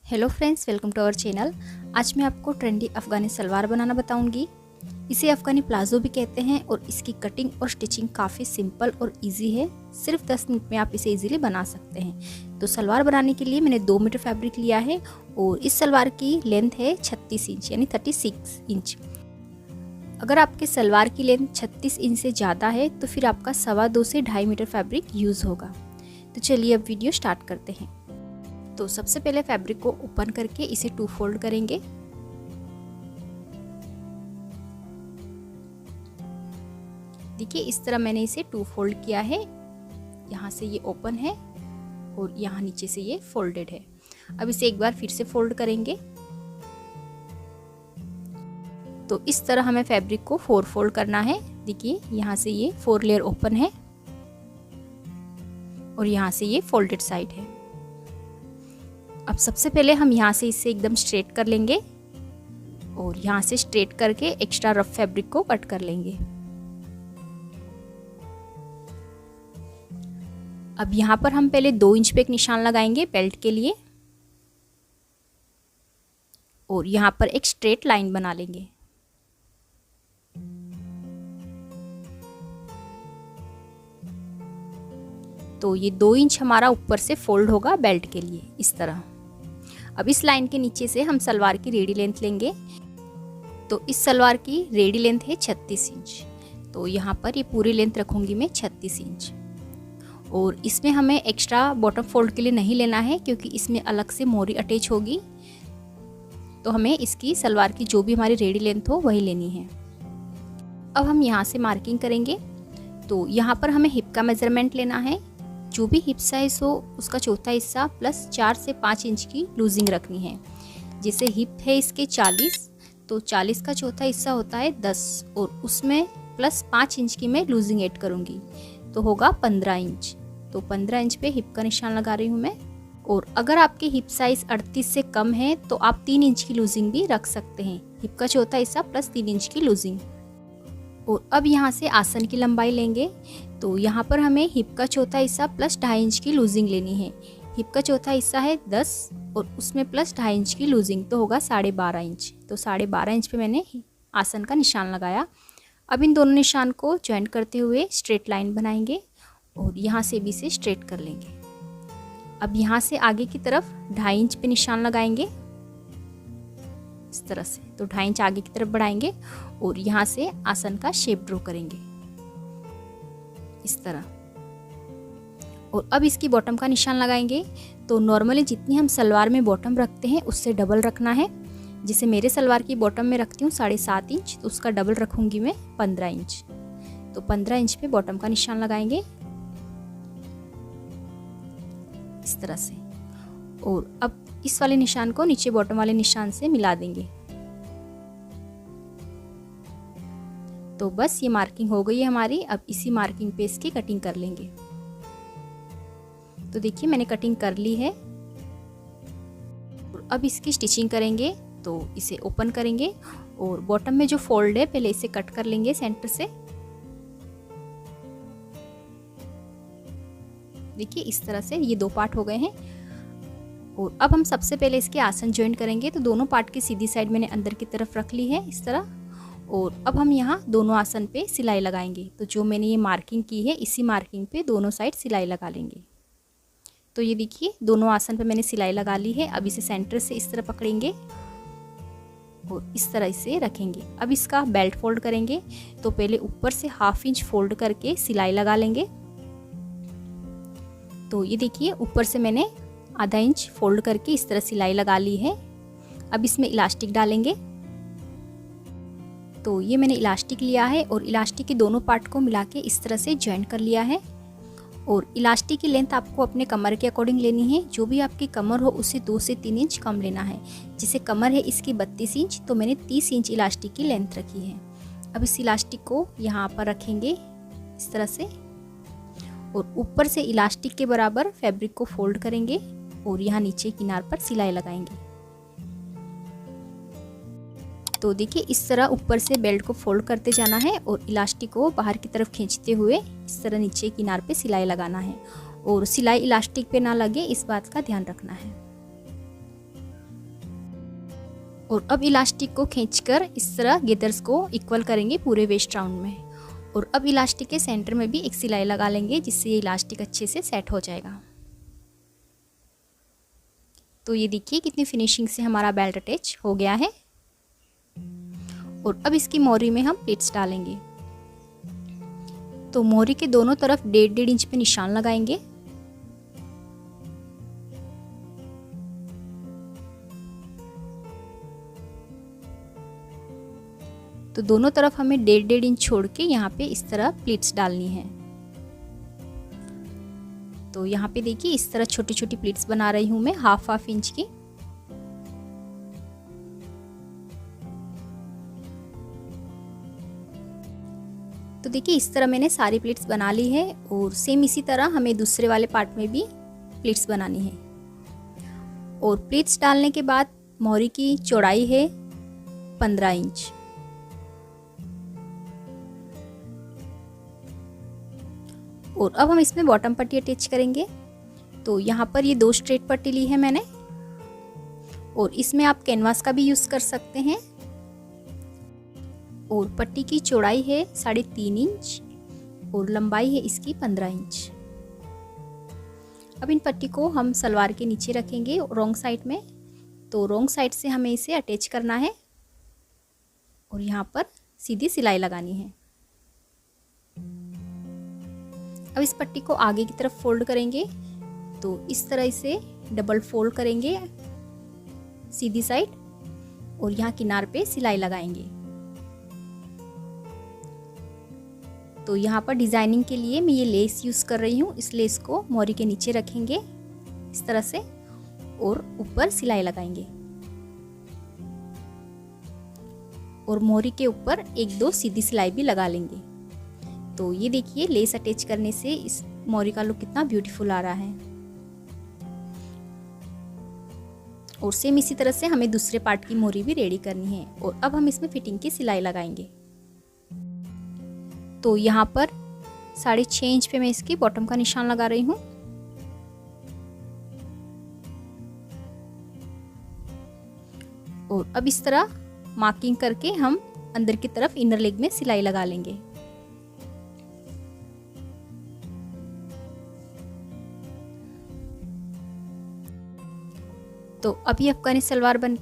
Hello friends, welcome to our channel. आज मैं आपको ट्रेंडी अफ़गानी सलवार बनाना बताऊंगी। इसे अफ़गानी प्लाजो भी कहते हैं और इसकी कटिंग और स्टिचिंग काफ़ी सिंपल और इजी है। सिर्फ 10 मिनट में आप इसे इजीली बना सकते हैं। तो सलवार बनाने के लिए मैंने 2 मीटर फैब्रिक लिया है और इस सलवार की लेंथ है 36 इंच यानी 36 इंच। अगर आपके सलवार की लेंथ 36 इंच से ज़्यादा है तो फिर आपका 2.25 से 2.5 मीटर फैब्रिक यूज़ होगा। तो चलिए अब वीडियो स्टार्ट करते हैं। तो सबसे पहले फैब्रिक को ओपन करके इसे 2 फोल्ड करेंगे। देखिए इस तरह मैंने इसे 2 फोल्ड किया है। यहाँ से ये ओपन है और यहाँ नीचे से ये फोल्डेड है। अब इसे एक बार फिर से फोल्ड करेंगे। तो इस तरह हमें फैब्रिक को 4 फोल्ड करना है। देखिए यहाँ से ये 4 लेयर ओपन है और यहाँ से ये फोल्डेड साइड है। अब सबसे पहले हम यहाँ से इसे एकदम स्ट्रेट कर लेंगे और यहाँ से स्ट्रेट करके एक्स्ट्रा रफ फैब्रिक को कट कर लेंगे। अब यहाँ पर हम पहले 2 इंच पे एक निशान लगाएंगे बेल्ट के लिए और यहाँ पर एक स्ट्रेट लाइन बना लेंगे। तो ये 2 इंच हमारा ऊपर से फोल्ड होगा बेल्ट के लिए इस तरह। अब इस लाइन के नीचे से हम सलवार की रेडी लेंथ लेंगे। तो इस सलवार की रेडी लेंथ है 36 इंच। तो यहाँ पर ये पूरी लेंथ रखूँगी मैं 36 इंच। और इसमें हमें एक्स्ट्रा बॉटम फोल्ड के लिए नहीं लेना है क्योंकि इसमें अलग से मोरी अटैच होगी। तो हमें इसकी सलवार की जो भी हमारी रेडी लेंथ हो वही लेनी है। अब हम यहाँ से मार्किंग करेंगे। तो यहाँ पर हमें हिप का मेजरमेंट लेना है। जो भी हिप साइज हो उसका चौथा हिस्सा प्लस 4 से 5 इंच की लूजिंग रखनी है। जैसे हिप है इसके 40, तो 40 का चौथा हिस्सा होता है 10 और उसमें प्लस 5 इंच की मैं लूजिंग ऐड करूँगी तो होगा 15 इंच। तो 15 इंच पे हिप का निशान लगा रही हूँ मैं। और अगर आपके हिप साइज 38 से कम है तो आप 3 इंच की लूजिंग भी रख सकते हैं। हिप का चौथा हिस्सा प्लस 3 इंच की लूजिंग। और अब यहाँ से आसन की लंबाई लेंगे। तो यहाँ पर हमें हिप का चौथा हिस्सा प्लस 2.5 इंच की लूजिंग लेनी है। हिप का चौथा हिस्सा है 10 और उसमें प्लस 2.5 इंच की लूजिंग तो होगा 12.5 इंच। तो 12.5 इंच पे मैंने आसन का निशान लगाया। अब इन दोनों निशान को ज्वाइंट करते हुए स्ट्रेट लाइन बनाएंगे और यहाँ से भी इसे स्ट्रेट कर लेंगे। अब यहाँ से आगे की तरफ 2.5 इंच पे निशान लगाएंगे इस तरह से। तो 2.5 इंच आगे की तरफ बढ़ाएंगे और यहाँ से आसन का शेप ड्रॉ करेंगे इस तरह। और अब इसकी बॉटम का निशान लगाएंगे। तो नॉर्मली जितनी हम सलवार में बॉटम रखते हैं उससे डबल रखना है। जैसे मेरे सलवार की बॉटम में रखती हूँ 7.5 इंच, तो उसका डबल रखूँगी मैं 15 इंच। तो 15 इंच पे बॉटम का निशान लगाएंगे इस तरह से। और अब इस वाले निशान को नीचे बॉटम वाले निशान से मिला देंगे। तो बस ये मार्किंग हो गई है हमारी। अब इसी मार्किंग पे इसकी कटिंग कर लेंगे। तो देखिए मैंने कटिंग कर ली है। और अब इसकी स्टिचिंग करेंगे। तो इसे ओपन करेंगे और बॉटम में जो फोल्ड है पहले इसे कट कर लेंगे सेंटर से। देखिए इस तरह से ये 2 पार्ट हो गए हैं। और अब हम सबसे पहले इसके आसन ज्वाइंट करेंगे। तो दोनों पार्ट की सीधी साइड मैंने अंदर की तरफ रख ली है इस तरह। और अब हम यहाँ दोनों आसन पे सिलाई लगाएंगे। तो जो मैंने ये मार्किंग की है इसी मार्किंग पे दोनों साइड सिलाई लगा लेंगे। तो ये देखिए दोनों आसन पे मैंने सिलाई लगा ली है। अब इसे सेंटर से इस तरह पकड़ेंगे और इस तरह इसे रखेंगे। अब इसका बेल्ट फोल्ड करेंगे। तो पहले ऊपर से 1/2 इंच फोल्ड करके सिलाई लगा लेंगे। तो ये देखिए ऊपर से मैंने आधा इंच फोल्ड करके इस तरह सिलाई लगा ली है। अब इसमें इलास्टिक डालेंगे। तो ये मैंने इलास्टिक लिया है और इलास्टिक के दोनों पार्ट को मिला के इस तरह से ज्वाइंट कर लिया है। और इलास्टिक की लेंथ आपको अपने कमर के अकॉर्डिंग लेनी है। जो भी आपकी कमर हो उससे 2 से 3 इंच कम लेना है। जैसे कमर है इसकी 32 इंच तो मैंने 30 इंच इलास्टिक की लेंथ रखी है। अब इस इलास्टिक को यहाँ पर रखेंगे इस तरह से और ऊपर से इलास्टिक के बराबर फैब्रिक को फोल्ड करेंगे और यहाँ नीचे किनार पर सिलाई लगाएंगे। तो देखिए इस तरह ऊपर से बेल्ट को फोल्ड करते जाना है और इलास्टिक को बाहर की तरफ खींचते हुए इस तरह नीचे किनार पे सिलाई लगाना है। और सिलाई इलास्टिक पे ना लगे इस बात का ध्यान रखना है। और अब इलास्टिक को खींचकर इस तरह गेदर्स को इक्वल करेंगे पूरे वेस्ट राउंड में। और अब इलास्टिक के सेंटर में भी एक सिलाई लगा लेंगे, जिससे ये इलास्टिक अच्छे से सेट हो जाएगा। तो ये देखिए कितनी फिनिशिंग से हमारा बेल्ट अटैच हो गया है। और अब इसकी मोरी में हम प्लीट्स डालेंगे। तो मोरी के दोनों तरफ 1.5 इंच पे निशान लगाएंगे। तो दोनों तरफ हमें 1.5 इंच छोड़ के यहाँ पे इस तरह प्लीट्स डालनी है। तो यहाँ पे देखिए इस तरह छोटी छोटी प्लीट्स बना रही हूँ मैं हाफ इंच की। तो देखिए इस तरह मैंने सारी प्लीट्स बना ली है। और सेम इसी तरह हमें दूसरे वाले पार्ट में भी प्लीट्स बनानी है। और प्लीट्स डालने के बाद मोहरी की चौड़ाई है 15 इंच। और अब हम इसमें बॉटम पट्टी अटैच करेंगे। तो यहाँ पर ये 2 स्ट्रेट पट्टी ली है मैंने। और इसमें आप कैनवास का भी यूज़ कर सकते हैं। और पट्टी की चौड़ाई है 3.5 इंच और लंबाई है इसकी 15 इंच। अब इन पट्टी को हम सलवार के नीचे रखेंगे रॉन्ग साइड में। तो रॉन्ग साइड से हमें इसे अटैच करना है और यहाँ पर सीधी सिलाई लगानी है। अब इस पट्टी को आगे की तरफ फोल्ड करेंगे। तो इस तरह इसे डबल फोल्ड करेंगे सीधी साइड और यहाँ किनार पे सिलाई लगाएंगे। तो यहाँ पर डिजाइनिंग के लिए मैं ये लेस यूज़ कर रही हूँ। इस लेस को मोरी के नीचे रखेंगे इस तरह से और ऊपर सिलाई लगाएंगे। और मोरी के ऊपर 1-2 सीधी सिलाई भी लगा लेंगे। तो ये देखिए लेस अटैच करने से इस मोरी का लुक कितना ब्यूटीफुल आ रहा है। और सेम इसी तरह से हमें दूसरे पार्ट की मोरी भी रेडी करनी है। और अब हम इसमें फिटिंग की सिलाई लगाएंगे। तो यहाँ पर 6.5 इंच पे मैं इसकी बॉटम का निशान लगा रही हूँ। और अब इस तरह मार्किंग करके हम अंदर की तरफ इनर लेग में सिलाई लगा लेंगे। तो अभी अफगानी सलवार बनके